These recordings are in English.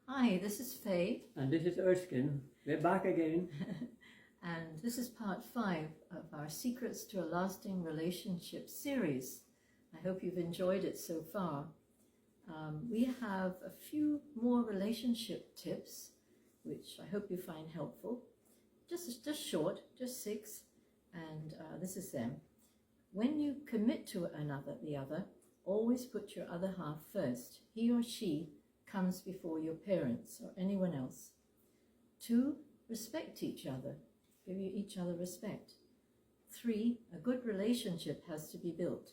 Hi, this is Faye. And this is Erskine. We're back again. And this is part 5 of our Secrets to a Lasting Relationship series. I hope you've enjoyed it so far. We have a few more relationship tips, which I hope you find helpful. Just short, just 6, and this is them. When you commit to the other, always put your other half first. He or she comes before your parents or anyone else. 2, respect each other. Give each other respect. 3, a good relationship has to be built.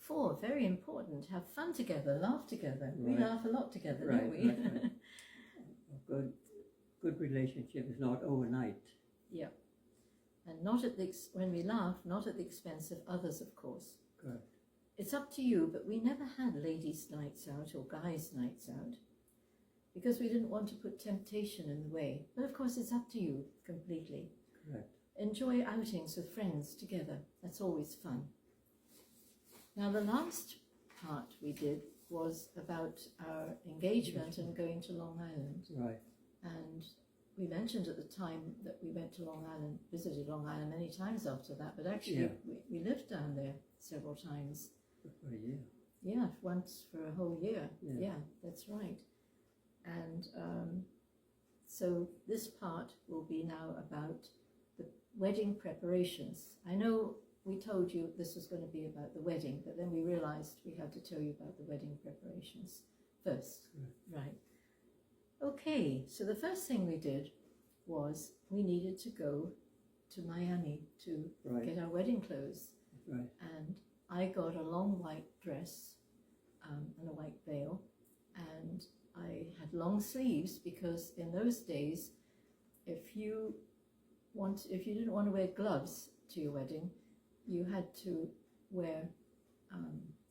4, very important, have fun together, laugh together. Right. We laugh a lot together, don't we? Right. A good relationship is not overnight. Yeah. And when we laugh, not at the expense of others, of course. Correct. It's up to you, but we never had ladies' nights out or guys' nights out because we didn't want to put temptation in the way. But of course, it's up to you completely. Correct. Enjoy outings with friends together. That's always fun. Now, the last part we did was about our engagement and going to Long Island. Right. And we mentioned at the time that we went to Long Island, visited Long Island many times after that, but actually we lived down there several times. For a year. Yeah, once for a whole year. Yeah, that's right. And so this part will be now about the wedding preparations. I know we told you this was going to be about the wedding, but then we realized we had to tell you about the wedding preparations first. Right. Okay, so the first thing we did was we needed to go to Miami to get our wedding clothes. Right. And I got a long white dress and a white veil, and I had long sleeves because in those days, if you didn't want to wear gloves to your wedding, you had to wear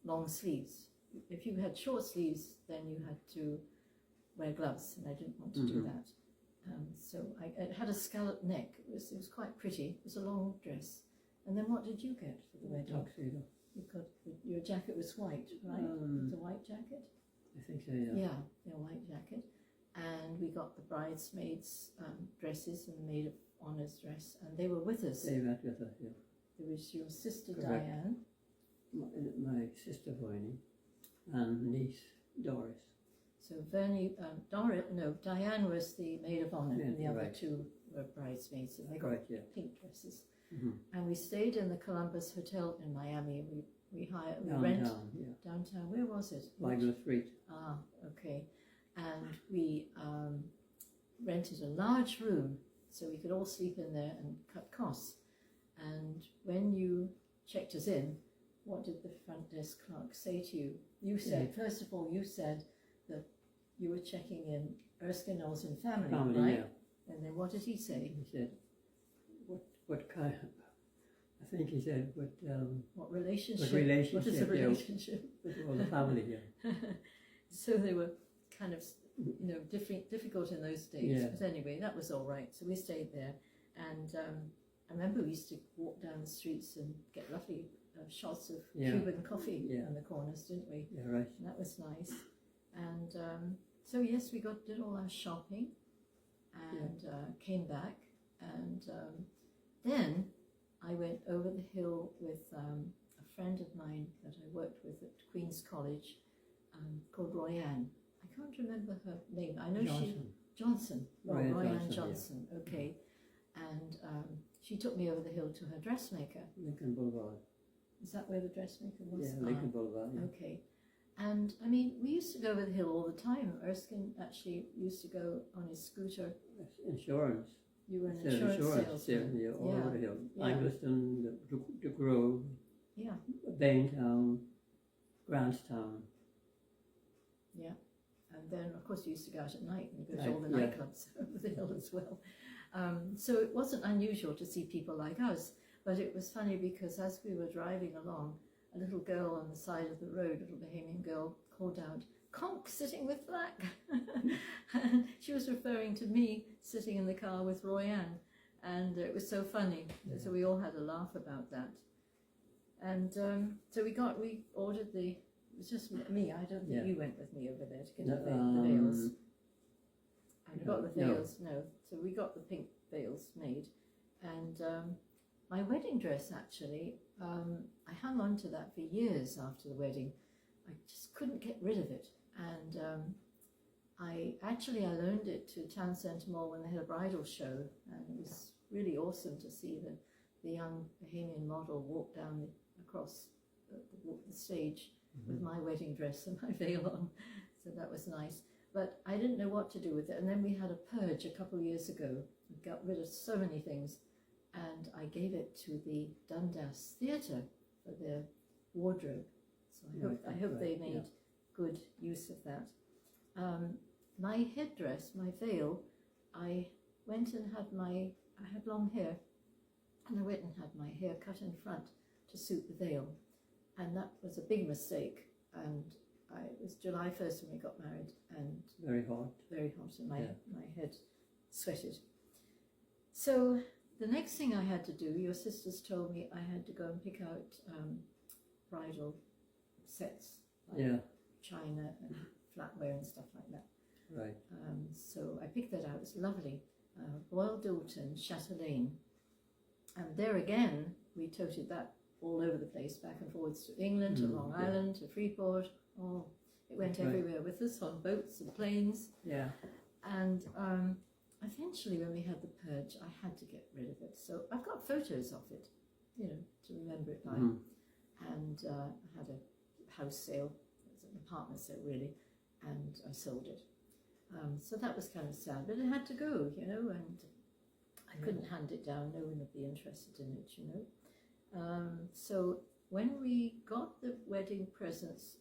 long sleeves. If you had short sleeves, then you had to wear gloves, and I didn't want to do that. So it had a scalloped neck. It was quite pretty. It was a long dress. And then what did you get for the wedding? Tuxedo. Your jacket was white, right? It was a white jacket? I think so, yeah. Yeah, a white jacket. And we got the bridesmaids' dresses and the maid of honor's dress, and they were with us. They went with us, yeah. There was your sister Correct. Diane. My sister Vernie and niece Doris. So Diane was the maid of honor, and the other 2 were bridesmaids, and they got pink dresses. And we stayed in the Columbus Hotel in Miami. We rented downtown. Where was it? Michael Street. Ah, okay. And we rented a large room so we could all sleep in there and cut costs. And when you checked us in, what did the front desk clerk say to you? You said, first of all, you said that you were checking in Erskine Knowles and family, right? Yeah. And then what did he say? He said, what kind of, I think he said, what relationship? What is a relationship? With all the family here. So they were kind of, difficult in those days. Yeah. But anyway, that was all right. So we stayed there. And I remember we used to walk down the streets and get lovely shots of Cuban coffee on the corners, didn't we? Yeah, right. And that was nice. And so yes, we did all our shopping and came back. And then I went over the hill with a friend of mine that I worked with at Queen's College called Royanne. I can't remember her name. I know Johnson. Royanne Johnson. Yeah. Okay. And she took me over the hill to her dressmaker. Lincoln Boulevard. Is that where the dressmaker was? Yeah, Lincoln Boulevard. Yeah. Okay. And I mean, we used to go over the hill all the time. Erskine actually used to go on his scooter. Insurance. You were an insurance salesman. Yeah, all over the hill. Angleton, the Grove. Yeah. Baintown, Grantstown. Yeah. And then, of course, you used to go out at night and go to all the nightclubs over the hill as well. So it wasn't unusual to see people like us, but it was funny because as we were driving along, a little girl on the side of the road, a little Bahamian girl, called out, "Conk sitting with Black." And she was referring to me sitting in the car with Royanne, and it was so funny. So we all had a laugh about that. And so we ordered the was just me. I don't think Yeah. you went with me over there to get No, the veils. I no, got the no. veils, no. So we got the pink veils made. And my wedding dress, actually, I hung on to that for years after the wedding. I just couldn't get rid of it. And I loaned it to Town Centre Mall when they had a bridal show. And it was really awesome to see the young Bahamian model walk down across the stage with my wedding dress and my veil on. So that was nice. But I didn't know what to do with it. And then we had a purge a couple of years ago. We got rid of so many things. And I gave it to the Dundas Theatre for their wardrobe. So I hope they made good use of that. My headdress, my veil, I went and I had long hair, and I went and had my hair cut in front to suit the veil. And that was a big mistake. And it was July 1st when we got married, and Very hot. very hot, and my head sweated. So the next thing I had to do, your sisters told me I had to go and pick out bridal sets, like china and flatware and stuff like that. Right. So I picked that out. It was lovely. Royal Dalton, Chatelaine. And there again, we toted that all over the place, back and forwards to England, to Long Island, to Freeport. Oh, it went everywhere with us, on boats and planes. Yeah. And eventually, when we had the purge, I had to get rid of it. So I've got photos of it, to remember it by. And I had a house sale, it was an apartment sale really, and I sold it. So that was kind of sad, but it had to go, and I couldn't hand it down. No one would be interested in it, So when we got the wedding presents,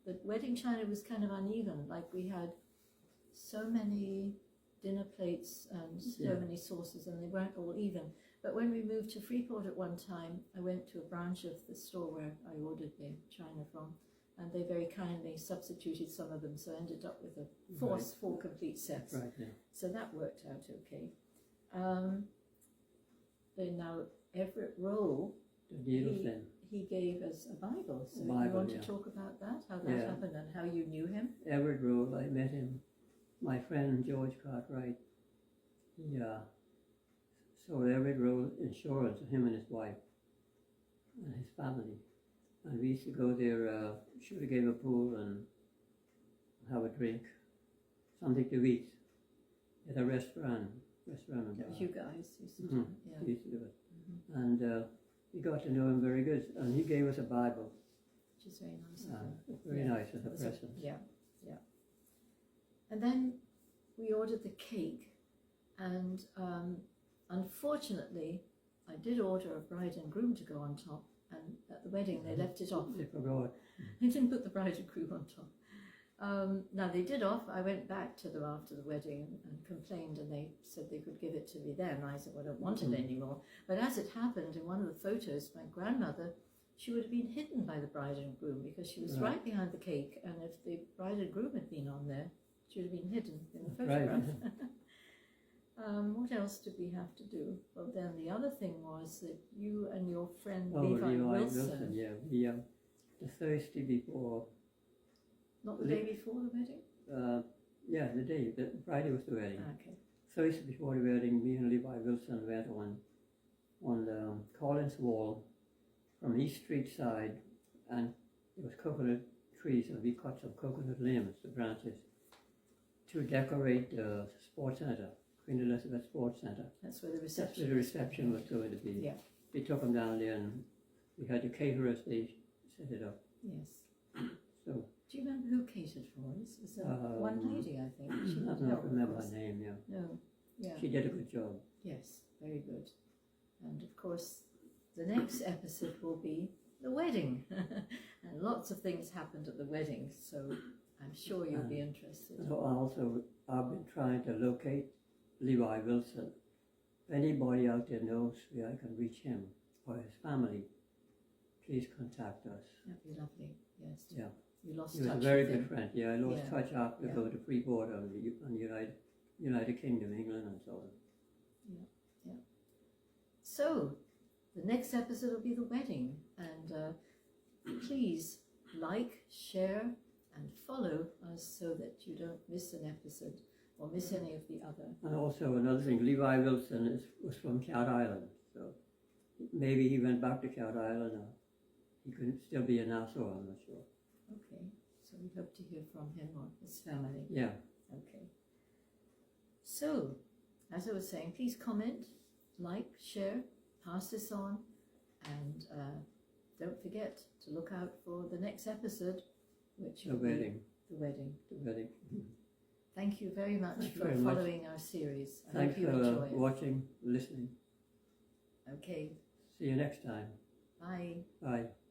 the wedding china was kind of uneven. Like we had so many dinner plates and so many saucers, and they weren't all even. But when we moved to Freeport at one time, I went to a branch of the store where I ordered the china from, and they very kindly substituted some of them, so I ended up with a four complete sets. Right, yeah. So that worked out okay. Then now Everett Rowe, he gave us a Bible. So you want to talk about that, how that happened and how you knew him? Everett Rowe, I met him. My friend George Cartwright, he sold Everett Rowe insurance to him and his wife and his family. And we used to go there, shoot a game of pool and have a drink, something to eat at a restaurant. You guys used to do it, We used to do it. And we got to know him very good. And he gave us a Bible. Which is very nice. Very nice as a present. Yeah. And then we ordered the cake, and unfortunately, I did order a bride and groom to go on top, and at the wedding they left it off. They forgot. They didn't put the bride and groom on top. Now they did off. I went back to them after the wedding and complained, and they said they could give it to me then. I said, well, I don't want it anymore. But as it happened, in one of the photos, my grandmother, she would have been hidden by the bride and groom because she was right behind the cake, and if the bride and groom had been on there, she would have been hidden in the photograph. What else did we have to do? Well, then the other thing was that you and your friend Levi Wilson. Yeah, the Thursday before. Not the day before the wedding? The day. The Friday was the wedding. Okay. Thursday before the wedding, me and Levi Wilson went on the Collins Wall from East Street side, and there was coconut trees, and we cut some coconut limbs, the branches, to decorate the sports centre, Queen Elizabeth Sports Centre. That's where the reception. That's where the reception was going to be. Yeah. We took them down there, and we had the caterers, they set it up. Yes. So. Do you remember who catered for us? It was one lady, I think. She I don't remember her name, No. Yeah. She did a good job. Yes, very good. And of course, the next episode will be the wedding. And lots of things happened at the wedding, so I'm sure you'll be interested. So I've been trying to locate Levi Wilson. If anybody out there knows where I can reach him or his family, please contact us. That'd be lovely, yes. Yeah. You lost touch. He was a very good friend. Yeah, I lost touch after going to Freeport and United Kingdom, England and so on. Yeah. So, the next episode will be the wedding, and please like, share, and follow us so that you don't miss an episode or miss any of the other. And also another thing, Levi Wilson was from Cat Island, so maybe he went back to Cat Island, or he could still be in Nassau, I'm not sure. Okay, so we hope to hear from him or his family. Yeah. Okay. So, as I was saying, please comment, like, share, pass this on, and don't forget to look out for the next episode, which The will be wedding. the wedding. The wedding. Thank you very much Thank you for very much. following our series. I Thanks hope you for enjoy it. watching, listening. Okay, See you next time. bye. Bye.